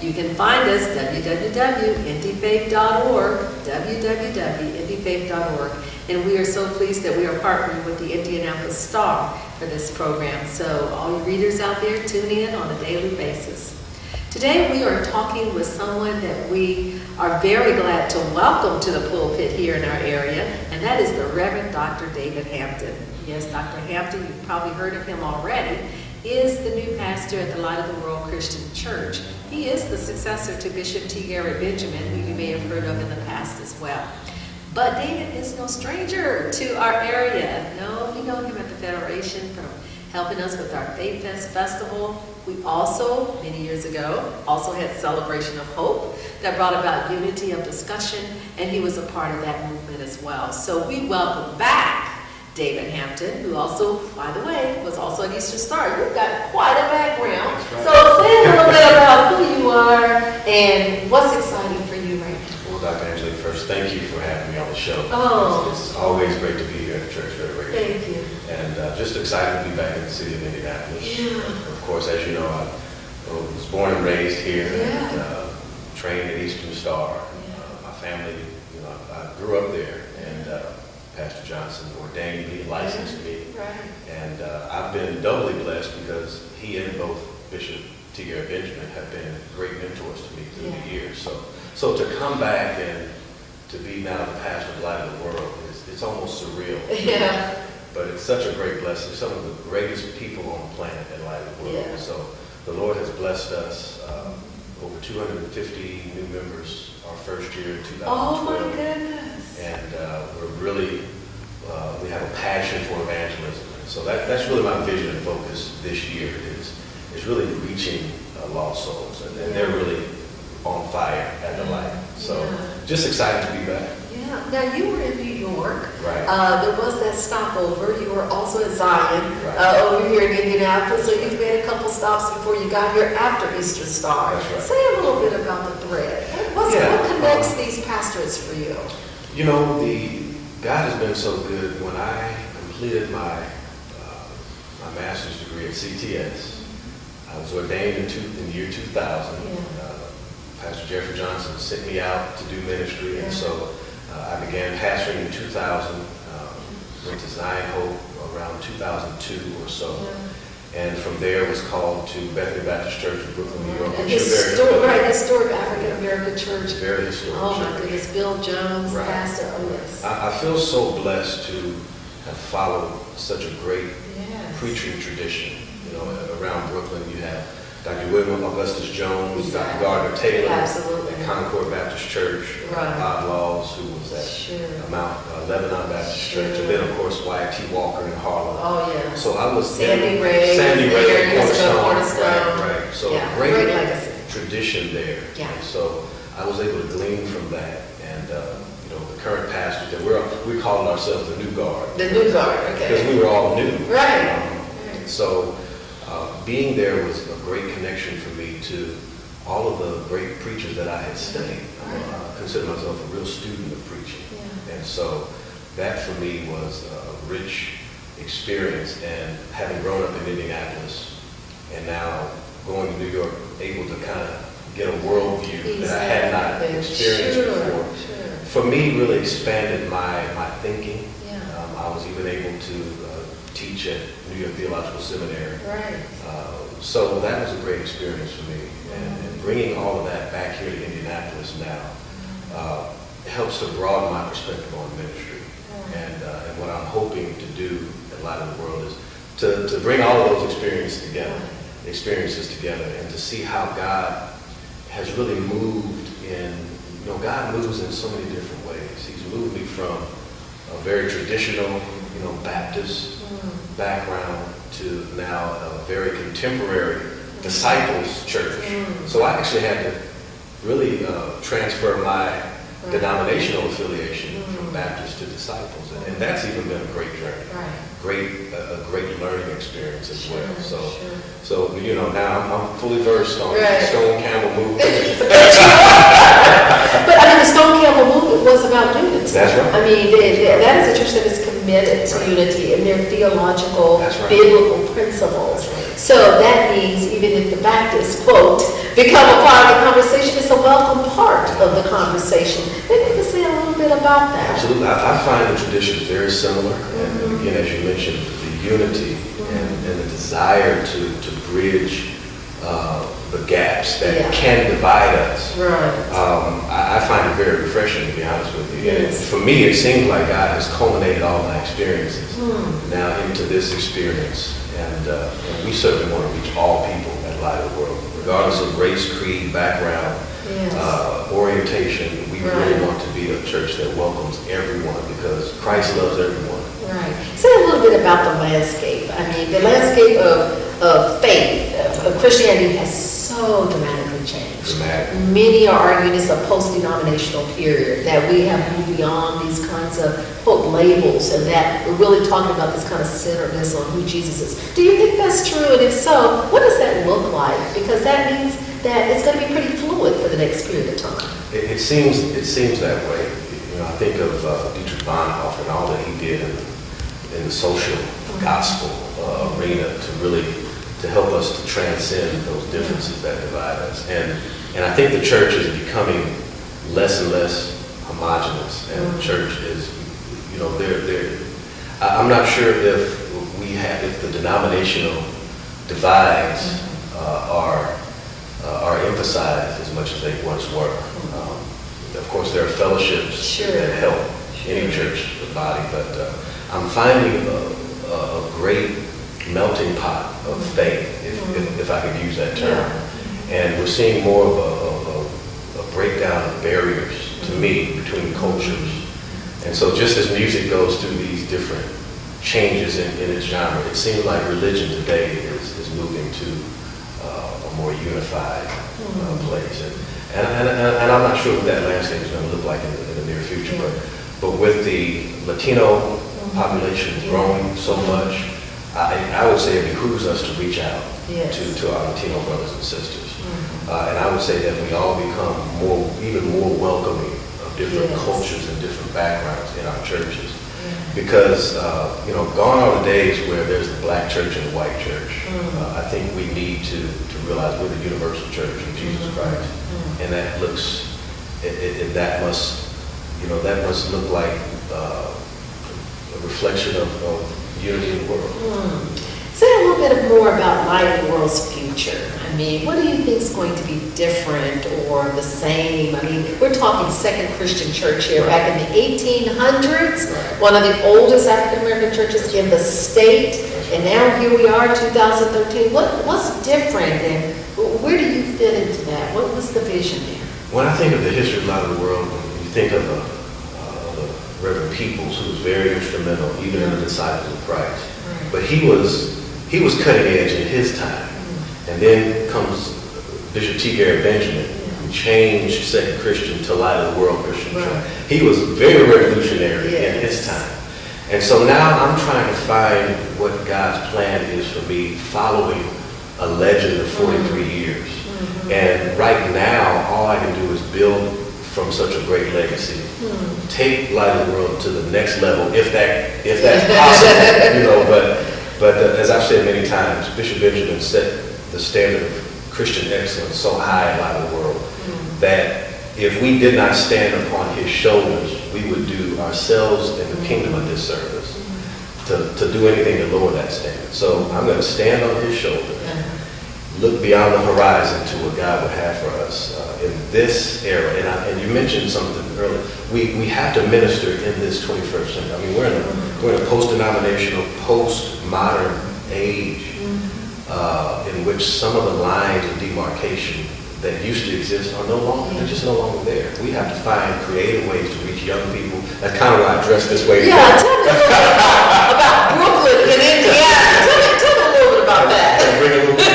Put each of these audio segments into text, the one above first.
You can find us www.indyfaith.org, www.indyfaith.org. And we are so pleased that we are partnering with the Indianapolis Star for this program. So all you readers out there, tune in on a daily basis. Today we are talking with someone that we are very glad to welcome to the pulpit here in our area, and that is the Reverend Dr. David Hampton. Yes, Dr. Hampton, you've probably heard of him already, is the new pastor at the Light of the World Christian Church. He is the successor to Bishop T. Garrett Benjamin, who you may have heard of in the past as well. But David is no stranger to our area. No, we know him at the Federation from helping us with our Faith Fest Festival. We also, many years ago, also had Celebration of Hope that brought about unity of discussion, and he was a part of that movement as well. So we welcome back David Hampton, who also, by the way, was also an Eastern Star. You've got quite a background. Right. So say a little bit about who you are and what's exciting for you right now. Well, Dr. Angelique, first, thank you for having me on the show. Oh. It's always great to be here at the Church Federation. Thank you. And just excited to be back in the city of Indianapolis. Yeah. Of course, as you know, I was born and raised here, yeah. and trained at Eastern Star. My family, I grew up there, and Pastor Johnson ordained me, licensed me. Right. And I've been doubly blessed because he and both Bishop T. Garrett Benjamin have been great mentors to me through the years. So to come back and to be now the pastor of Light of the World, it's almost surreal. Yeah. But it's such a great blessing. Some of the greatest people on the planet at Light of the World. Yeah. So the Lord has blessed us. Over 250 new members our first year in 2012. Oh my goodness. And we're really, we have a passion for evangelism. So that's really my vision and focus this year is really reaching lost souls. And they're really on fire at the light. So just excited to be back. Yeah. Now you were in New York. Right. There was that stopover. You were also at Zion Right. over here in Indianapolis. So you've made a couple stops before you got here after Eastern Star. That's right. Say a little bit about the thread. What connects these pastors for you? God has been so good. When I completed my master's degree at CTS, I was ordained in the year 2000. Yeah. Pastor Jeffrey Johnson sent me out to do ministry, and so I began pastoring in 2000, went to Zion Hope around 2002 or so, and from there was called to Bethany Baptist Church in Brooklyn, New York. Historic African-American church. Very historic Oh my church. goodness, Bill Jones, pastor, oh yes. I feel so blessed to have followed such a great preaching tradition. Around Brooklyn you have Dr. William Augustus Jones, Dr. Gardner Taylor, at Concord Baptist Church, Bob Laws, who was at Mount Lebanon Baptist Church, and then of course Y.T. Walker in Harlem. Oh yeah. So I was Sandy Ray, Cornerstone. Right. So great legacy. Tradition there. Yeah. And so I was able to glean from that, and the current pastors that we called ourselves the New Guard. The New Guard, okay. Because we were all new. Right. So being there was a great connection for me to all of the great preachers that I had studied. I consider myself a real student of preaching. Yeah. And so that for me was a rich experience, and having grown up in Indianapolis and now going to New York, able to kind of get a worldview that I had not experienced before. For me, really expanded my thinking. Yeah. I was even able to teach at New York Theological Seminary. Right. So that was a great experience for me. And bringing all of that back here to Indianapolis now helps to broaden my perspective on ministry. And what I'm hoping to do at Light of the World is to bring all of those experiences together and to see how God has really moved in, God moves in so many different ways. He's moved me from a very traditional, Baptist background to now a very contemporary disciples church. So I actually had to really transfer my denominational affiliation from Baptist to disciples, and that's even been a great journey. A great learning experience as well. So now I'm fully versed on the Stone Campbell movement. But the Stone Campbell movement was about unity. That's right. I mean, that is a church that is committed to unity in their theological, That's right. biblical principles. That's right. So that means even if the Baptists, quote, become a part of the conversation, it's a welcome part of the conversation. Maybe you can say a little bit about that. Absolutely. I find the traditions very similar. And again, as you mentioned, the unity and the desire to bridge the gaps that can divide us. Right. I find it very refreshing, to be honest with you. Yes. And for me, it seems like God has culminated all my experiences now into this experience. And we certainly want to reach all people at Light of the World, regardless of race, creed, background, orientation. We really want to be a church that welcomes everyone because Christ loves everyone. Right. Say a little bit about the landscape. I mean, the landscape of faith, of Christianity has so dramatically changed. Many are arguing it's a post-denominational period, that we have moved beyond these kinds of, quote, labels, and that we're really talking about this kind of centeredness on who Jesus is. Do you think that's true? And if so, what does that look like? Because that means that it's going to be pretty fluid for the next period of time. It seems that way. You know, I think of Dietrich Bonhoeffer and all that he did in the social gospel arena to help us to transcend those differences that divide us. And I think the church is becoming less and less homogenous, and the church is, you know, I'm not sure if the denominational divides are emphasized as much as they once were. Of course, there are fellowships that help any church body, but I'm finding a great melting pot of faith, if I could use that term. And we're seeing more of a breakdown of barriers, to me, between cultures. And so just as music goes through these different changes in its genre, it seems like religion today is moving to a more unified place. And I'm not sure what that landscape is going to look like in the near future, but with the Latino population growing so much, I would say it behooves us to reach out to our Latino brothers and sisters. And I would say that we all become even more welcoming of different cultures and different backgrounds in our churches. Because, gone are the days where there's the black church and the white church. I think we need to realize we're the universal church of Jesus Christ. And that that must look like a reflection of unity in the world. Say a little bit more about Light of the World's future. I mean, what do you think is going to be different or the same? I mean, we're talking Second Christian Church here back in the 1800s, one of the oldest African-American churches in the state, and now here we are, 2013. What's different, and where do you fit into that? What was the vision there? When I think of the history of Light of the World, you think of the Reverend Peoples, who was very instrumental, even in the disciples of Christ. But he was cutting edge in his time. And then comes Bishop T. Garrett Benjamin, who changed Second Christian to Light of the World Christian Church. He was very revolutionary in his time. And so now I'm trying to find what God's plan is for me, following a legend of 43 years. And right now, all I can do is build from such a great legacy. Take Light of the World to the next level, if that's possible, But as I've said many times, Bishop Benjamin set the standard of Christian excellence so high in Light of the World that if we did not stand upon his shoulders, we would do ourselves and the kingdom a disservice to do anything to lower that standard. So I'm going to stand on his shoulder, look beyond the horizon to what God would have for us in this era. And you mentioned something earlier. We have to minister in this 21st century. I mean, we're in a post-denominational, post-modern age in which some of the lines of demarcation that used to exist are no longer. They're just no longer there. We have to find creative ways to reach young people. That's kind of why I dress this way. Yeah, tell me a little bit about Brooklyn in Indiana. Tell me a little bit about that. Bring a little bit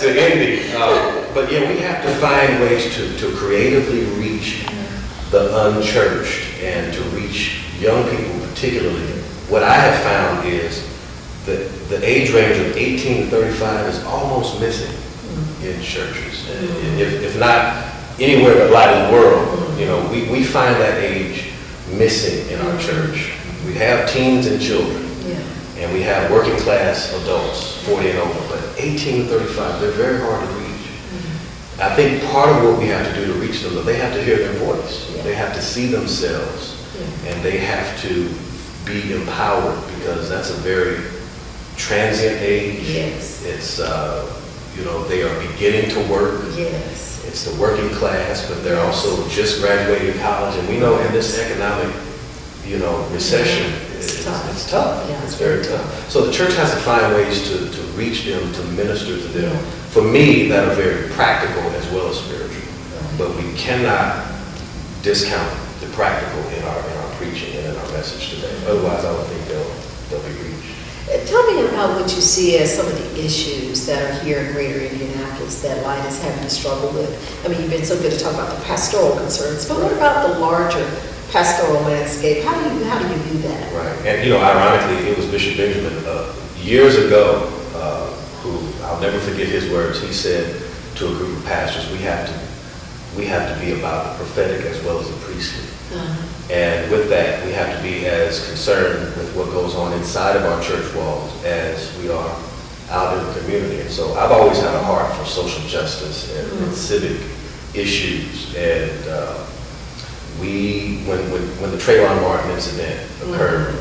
to Indy. But yeah, we have to find ways to creatively reach the unchurched and to reach young people particularly. What I have found is that the age range of 18 to 35 is almost missing in churches. If not anywhere but Light of the World, You know, we find that age missing in our church. We have teens and children, and we have working class adults, 40 and over, but 18 to 35, they're very hard to reach. I think part of what we have to do to reach them, they have to hear their voice. They have to see themselves, and they have to be empowered, because that's a very transient age. Yes. It's, you know, they are beginning to work. Yes. It's the working class, but they're also just graduating college. And we know in this economic, you know, recession, it's tough. Yeah. It's very tough. So the church has to find ways to reach them, to minister to them. For me, that are very practical as well as spiritual. But we cannot discount the practical in our preaching and in our message today. Otherwise, I don't think they'll be reached. Tell me about what you see as some of the issues that are here in greater Indianapolis that Light is having to struggle with. I mean, you've been so good to talk about the pastoral concerns, but what about the larger pastoral landscape? How do you view that? Right, and you know, ironically, it was Bishop Benjamin years ago who, I'll never forget his words. He said to a group of pastors, we have to be about the prophetic as well as the priestly. And with that, we have to be as concerned with what goes on inside of our church walls as we are out in the community. And so I've always had a heart for social justice and civic issues. And when the Trayvon Martin incident occurred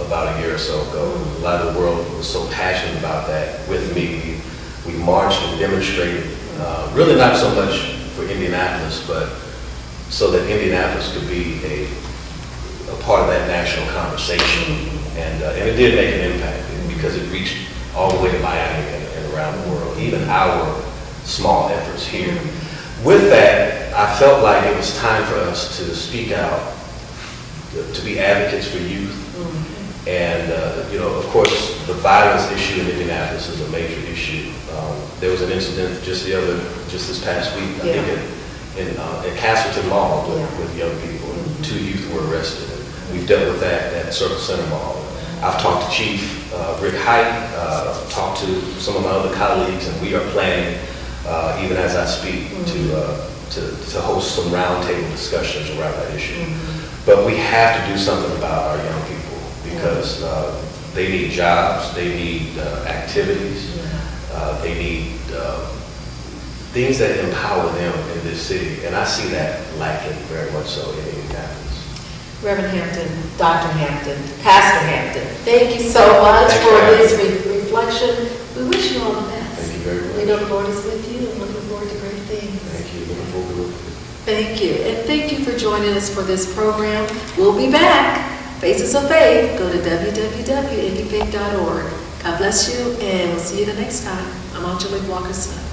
about a year or so ago, a lot of the world was so passionate about that with me. We marched and demonstrated, really not so much for Indianapolis, but so that Indianapolis could be a part of that national conversation. And it did make an impact, because it reached all the way to Miami and around the world, even our small efforts here. With that, I felt like it was time for us to speak out, to be advocates for youth. And, you know, of course, the violence issue in Indianapolis is a major issue. There was an incident just this past week, I think in Castleton Mall with young people. 2 youth were arrested. And we've dealt with that at Circle Center Mall. I've talked to Chief Rick Height, talked to some of my other colleagues, and we are planning, even as I speak, to host some roundtable discussions around that issue. But we have to do something about our young people, because they need jobs, they need activities, they need things that empower them in this city. And I see that lacking very much so in Indianapolis. Reverend Hampton, Dr. Hampton, Pastor Hampton, thank you so much for this reflection. We wish you all the best. Thank you very much. We know the Lord is with you, and looking forward to great things. Thank you. Looking forward to it. Thank you. And thank you for joining us for this program. We'll be back. Faces of Faith. Go to www.indyfaith.org. God bless you, and we'll see you the next time. I'm Angelique Walker-Smith.